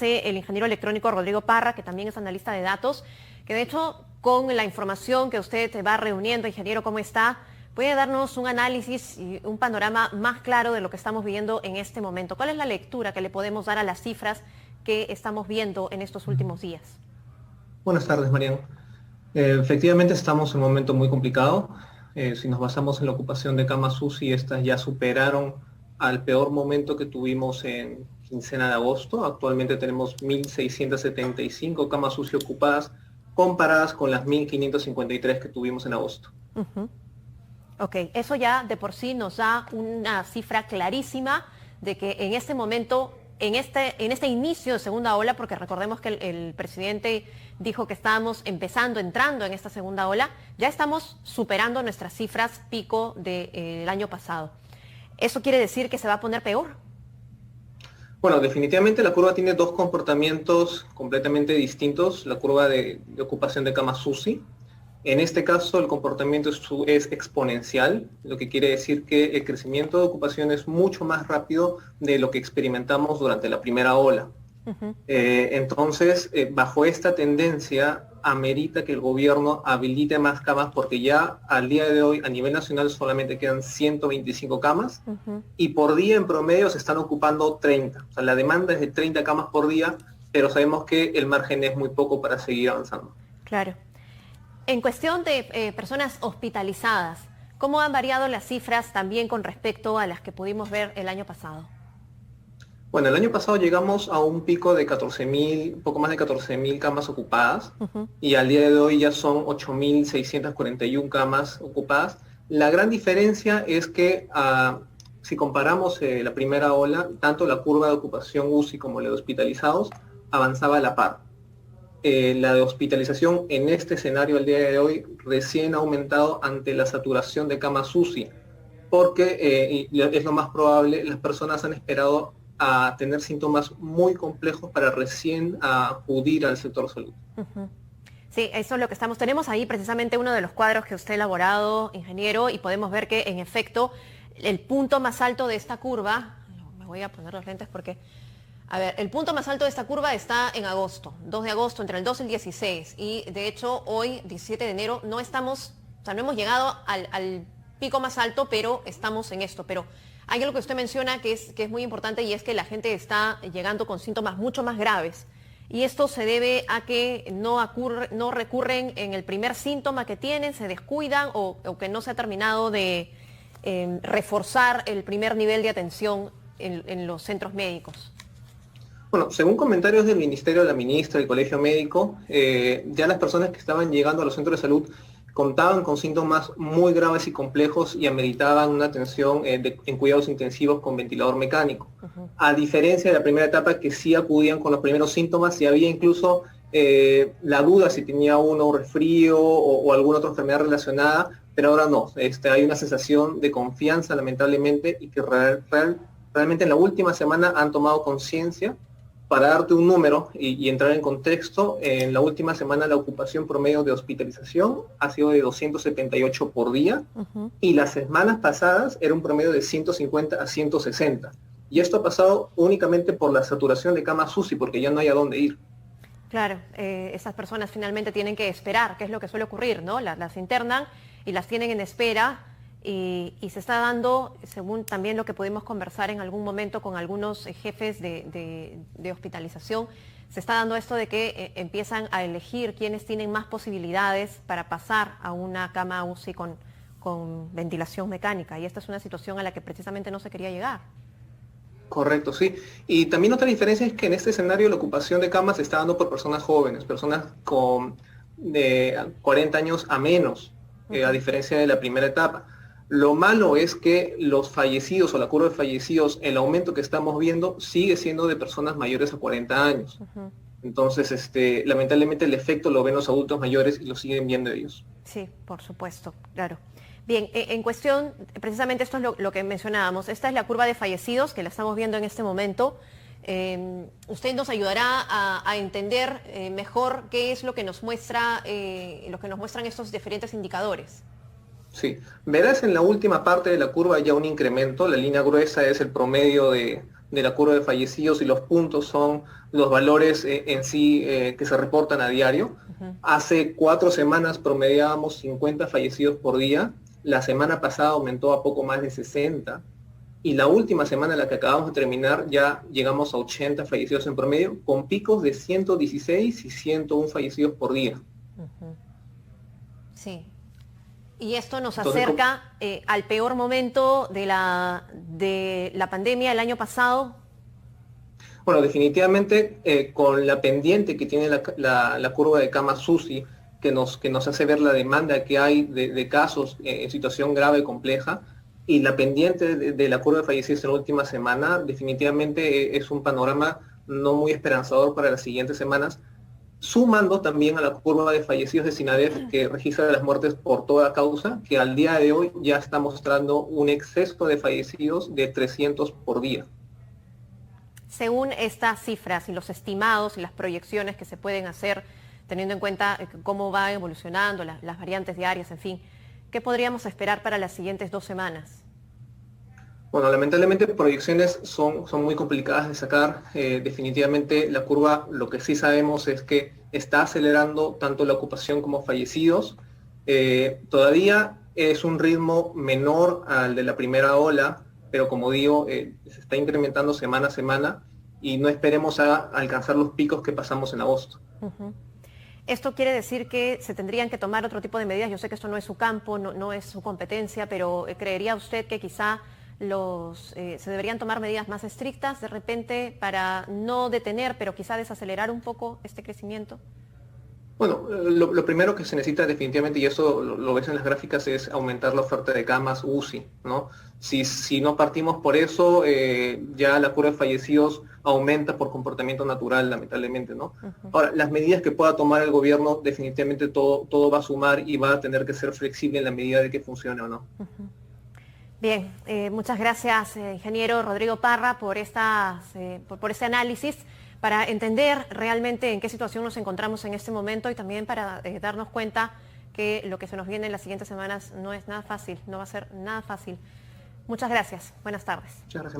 hace el ingeniero electrónico Rodrigo Parra, que también es analista de datos, que de hecho con la información que usted va reuniendo, ingeniero, ¿cómo está? ¿Puede darnos un análisis y un panorama más claro de lo que estamos viendo en este momento? ¿Cuál es la lectura que le podemos dar a las cifras que estamos viendo en estos últimos días? Buenas tardes, Mariano. Efectivamente estamos en un momento muy complicado. Si nos basamos en la ocupación de camas UCI, estas ya superaron al peor momento que tuvimos en quincena de agosto. Actualmente tenemos 1.675 camas UCI ocupadas, comparadas con las 1.553 que tuvimos en agosto. Ok, eso ya de por sí nos da una cifra clarísima de que en este momento, en este inicio de segunda ola, porque recordemos que el presidente dijo que estábamos entrando en esta segunda ola, ya estamos superando nuestras cifras pico del año pasado. ¿Eso quiere decir que se va a poner peor? Bueno, definitivamente la curva tiene dos comportamientos completamente distintos. La curva de ocupación de camas UCI. En este caso, el comportamiento es exponencial, lo que quiere decir que el crecimiento de ocupación es mucho más rápido de lo que experimentamos durante la primera ola. Entonces, bajo esta tendencia, amerita que el gobierno habilite más camas porque ya al día de hoy a nivel nacional solamente quedan 125 camas y por día en promedio se están ocupando 30. O sea, la demanda es de 30 camas por día, pero sabemos que el margen es muy poco para seguir avanzando. Claro. En cuestión de personas hospitalizadas, ¿cómo han variado las cifras también con respecto a las que pudimos ver el año pasado? Bueno, el año pasado llegamos a un pico de 14.000, poco más de 14.000 camas ocupadas y al día de hoy ya son 8.641 camas ocupadas. La gran diferencia es que si comparamos la primera ola, tanto la curva de ocupación UCI como la de hospitalizados avanzaba a la par. La de hospitalización en este escenario al día de hoy recién ha aumentado ante la saturación de camas UCI, porque es lo más probable, las personas han esperado a tener síntomas muy complejos para recién acudir al sector salud. Sí, eso es lo que tenemos ahí precisamente uno de los cuadros que usted ha elaborado, ingeniero, y podemos ver que en efecto el punto más alto de esta curva, me voy a poner los lentes porque, a ver, el punto más alto de esta curva está en agosto, 2 de agosto, entre el 2 y el 16, y de hecho hoy, 17 de enero, no hemos llegado al pico más alto, pero estamos en esto. Pero hay algo que usted menciona que es muy importante y es que la gente está llegando con síntomas mucho más graves. Y esto se debe a que no recurren en el primer síntoma que tienen, se descuidan o que no se ha terminado de reforzar el primer nivel de atención en los centros médicos. Bueno, según comentarios del Ministerio de la Ministra, del Colegio Médico, ya las personas que estaban llegando a los centros de salud contaban con síntomas muy graves y complejos y ameritaban una atención en cuidados intensivos con ventilador mecánico. A diferencia de la primera etapa que sí acudían con los primeros síntomas y había incluso la duda si tenía uno un resfrío o alguna otra enfermedad relacionada, pero ahora no. Hay una sensación de confianza lamentablemente y que realmente en la última semana han tomado conciencia. Para darte un número y entrar en contexto, en la última semana la ocupación promedio de hospitalización ha sido de 278 por día y las semanas pasadas era un promedio de 150 a 160. Y esto ha pasado únicamente por la saturación de camas UCI, porque ya no hay a dónde ir. Claro, esas personas finalmente tienen que esperar, que es lo que suele ocurrir, ¿no? Las internan y las tienen en espera. Y se está dando, según también lo que pudimos conversar en algún momento con algunos jefes de hospitalización, se está dando esto de que empiezan a elegir quiénes tienen más posibilidades para pasar a una cama UCI con ventilación mecánica. Y esta es una situación a la que precisamente no se quería llegar. Correcto, sí. Y también otra diferencia es que en este escenario la ocupación de camas se está dando por personas jóvenes, personas con de 40 años a menos, a diferencia de la primera etapa. Lo malo es que los fallecidos o la curva de fallecidos, el aumento que estamos viendo sigue siendo de personas mayores a 40 años. Entonces, lamentablemente el efecto lo ven los adultos mayores y lo siguen viendo ellos. Sí, por supuesto, claro. Bien, en cuestión, precisamente esto es lo que mencionábamos. Esta es la curva de fallecidos que la estamos viendo en este momento. Usted nos ayudará a entender mejor qué es lo que nos muestran estos diferentes indicadores. Sí, verás en la última parte de la curva ya un incremento, la línea gruesa es el promedio de de la curva de fallecidos y los puntos son los valores en sí que se reportan a diario. Hace 4 semanas promediábamos 50 fallecidos por día, la semana pasada aumentó a poco más de 60 y la última semana, la que acabamos de terminar, ya llegamos a 80 fallecidos en promedio, con picos de 116 y 101 fallecidos por día. Sí. Y esto nos Entonces, acerca al peor momento de la pandemia el año pasado. Bueno, definitivamente con la pendiente que tiene la curva de camas UCI, que nos hace ver la demanda que hay de casos en situación grave y compleja, y la pendiente de la curva de fallecidos en la última semana, definitivamente es un panorama no muy esperanzador para las siguientes semanas, sumando también a la curva de fallecidos de SINADEF, que registra las muertes por toda causa, que al día de hoy ya está mostrando un exceso de fallecidos de 300 por día. Según estas cifras y los estimados y las proyecciones que se pueden hacer, teniendo en cuenta cómo va evolucionando las variantes diarias, en fin, ¿qué podríamos esperar para las siguientes 2 semanas? Bueno, lamentablemente proyecciones son muy complicadas de sacar. Definitivamente la curva, lo que sí sabemos es que está acelerando tanto la ocupación como fallecidos. Todavía es un ritmo menor al de la primera ola, pero como digo, se está incrementando semana a semana y no esperemos a alcanzar los picos que pasamos en agosto. Esto quiere decir que se tendrían que tomar otro tipo de medidas. Yo sé que esto no es su campo, no es su competencia, pero ¿creería usted que quizá se deberían tomar medidas más estrictas de repente para no detener, pero quizá desacelerar un poco este crecimiento? Bueno, lo primero que se necesita definitivamente, y eso lo ves en las gráficas, es aumentar la oferta de camas UCI, ¿no? Si no partimos por eso, ya la curva de fallecidos aumenta por comportamiento natural, lamentablemente, ¿no? Ahora, las medidas que pueda tomar el gobierno, definitivamente todo va a sumar y va a tener que ser flexible en la medida de que funcione o no. Bien, muchas gracias, ingeniero Rodrigo Parra, por este análisis, para entender realmente en qué situación nos encontramos en este momento y también para darnos cuenta que lo que se nos viene en las siguientes semanas no es nada fácil, no va a ser nada fácil. Muchas gracias. Buenas tardes. Muchas gracias, María.